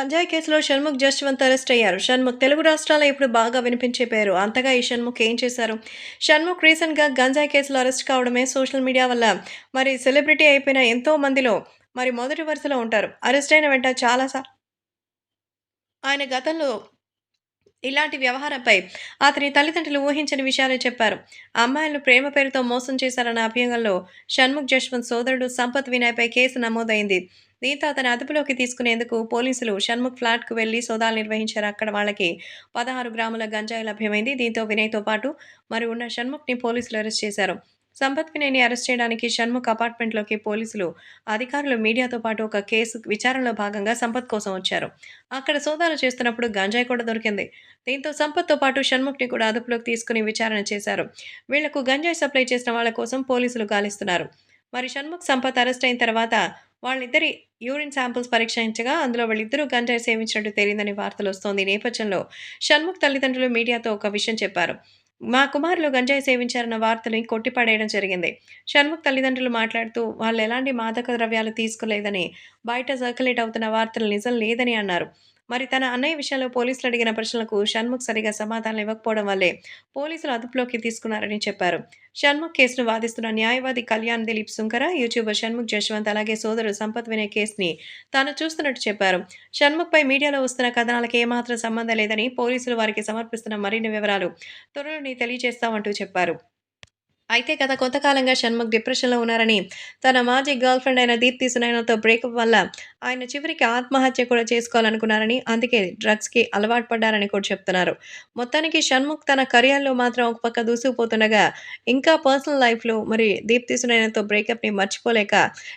గంజాయి కేసులో షణ్ముఖ్ జస్వంత్ అరెస్ట్ అయ్యారు. షణ్ముఖ్ తెలుగు రాష్ట్రాల్లో ఇప్పుడు బాగా వినిపించే పేరు. అంతగా ఈ షణ్ముఖ్ ఏం చేశారు? షణ్ముఖ్ రీసెంట్‌గా గంజాయి కేసులో అరెస్ట్ కావడమే సోషల్ మీడియా వల్ల మరి సెలబ్రిటీ అయిపోయిన ఎంతో మందిలో మరి మొదటి వరుసలో ఉంటారు. అరెస్ట్ అయిన వెంట ఆయన గతంలో ఇలాంటి వ్యవహారంపై అతని తల్లిదండ్రులు ఊహించని విషయాలు చెప్పారు. అమ్మాయిలను ప్రేమ పేరుతో మోసం చేశారన్న అభియోగంలో షణ్ముఖ్ జశ్వంత్ సోదరుడు సంపత్ వినయ్‌పై కేసు నమోదైంది. దీంతో అతని అదుపులోకి తీసుకునేందుకు పోలీసులు షణ్ముఖ్ ఫ్లాట్‌కు వెళ్లి సోదాలు నిర్వహించారు. అక్కడ వాళ్ళకి 16 గ్రాముల గంజాయి లభ్యమైంది. దీంతో వినయ్‌తో పాటు మరి ఉన్న షణ్ముఖ్‌ని పోలీసులు అరెస్ట్ చేశారు. సంపత్ వినయ్‌ని అరెస్ట్ చేయడానికి షణ్ముఖ్ అపార్ట్మెంట్‌లోకి పోలీసులు అధికారులు మీడియాతో పాటు ఒక కేసు విచారణలో భాగంగా సంపత్ కోసం వచ్చారు. అక్కడ సోదాలు చేస్తున్నప్పుడు గంజాయి కూడా దొరికింది. దీంతో సంపత్‌తో పాటు షణ్ముఖ్‌ని కూడా అదుపులోకి తీసుకుని విచారణ చేశారు. వీళ్లకు గంజాయి సప్లై చేసిన వాళ్ళ కోసం పోలీసులు గాలిస్తున్నారు. మరి షణ్ముఖ్, సంపత్ అరెస్ట్ అయిన తర్వాత వాళ్ళిద్దరి యూరిన్ శాంపిల్స్ పరీక్షించగా అందులో వీళ్ళిద్దరూ గంజాయి సేవించినట్టు తేలిందని వార్తలొస్తోంది. ఈ నేపథ్యంలో షణ్ముఖ్ తల్లిదండ్రులు మీడియాతో ఒక విషయం చెప్పారు. మా కుమారులు గంజాయి సేవించారన్న వార్తని కొట్టిపడేయడం జరిగింది. షణ్ముఖ్ తల్లిదండ్రులు మాట్లాడుతూ వాళ్ళెలాంటి మాదక ద్రవ్యాలు తీసుకోలేదని, బయట సర్క్యులేట్ అవుతున్న వార్తలు నిజం లేదని అన్నారు. మరి తన అన్నయ్య విషయంలో పోలీసులు అడిగిన ప్రశ్నలకు షణ్ముఖ్ సరిగ్గా సమాధానం ఇవ్వకపోవడం వల్లే పోలీసులు అదుపులోకి తీసుకున్నారని చెప్పారు. షణ్ముఖ్ కేసును వాదిస్తున్న న్యాయవాది కళ్యాణ్ దిలీప్ సుంకర, యూట్యూబర్ షణ్ముఖ్ జశ్వంత్ అలాగే సోదరుడు సంపత్ వినయ్ కేసుని తాను చూస్తున్నట్టు చెప్పారు. షణ్ముఖ్‌పై మీడియాలో వస్తున్న కథనాలకు ఏమాత్రం సంబంధం లేదని, పోలీసులు వారికి సమర్పిస్తున్న మరిన్ని వివరాలు త్వరలోనే తెలియజేస్తామంటూ చెప్పారు. అయితే గత కొంతకాలంగా షణ్ముఖ్ డిప్రెషన్‌లో ఉన్నారని, తన మాజీ గర్ల్ ఫ్రెండ్ అయిన దీప్తి సునైనాతో బ్రేకప్ వల్ల ఆయన చివరికి ఆత్మహత్య కూడా చేసుకోవాలనుకున్నారని, అందుకే డ్రగ్స్‌కి అలవాటు పడ్డారని కూడా చెప్తున్నారు. మొత్తానికి షణ్ముఖ్ తన కెరియర్‌లో మాత్రం ఒక పక్క దూసుకుపోతుండగా, ఇంకా పర్సనల్ లైఫ్‌లో మరి దీప్తి సునైనాతో బ్రేకప్‌ని మర్చిపోలేక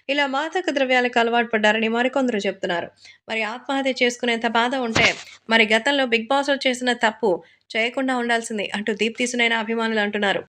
ఇలా మాదక ద్రవ్యాలకు అలవాటు పడ్డారని మరికొందరు చెప్తున్నారు. మరి ఆత్మహత్య చేసుకునేంత బాధ ఉంటే మరి గతంలో 'బిగ్ బాస్'లో చేసిన తప్పు చేయకుండా ఉండాల్సింది అంటూ దీప్తి సునైనా అభిమానులు అంటున్నారు.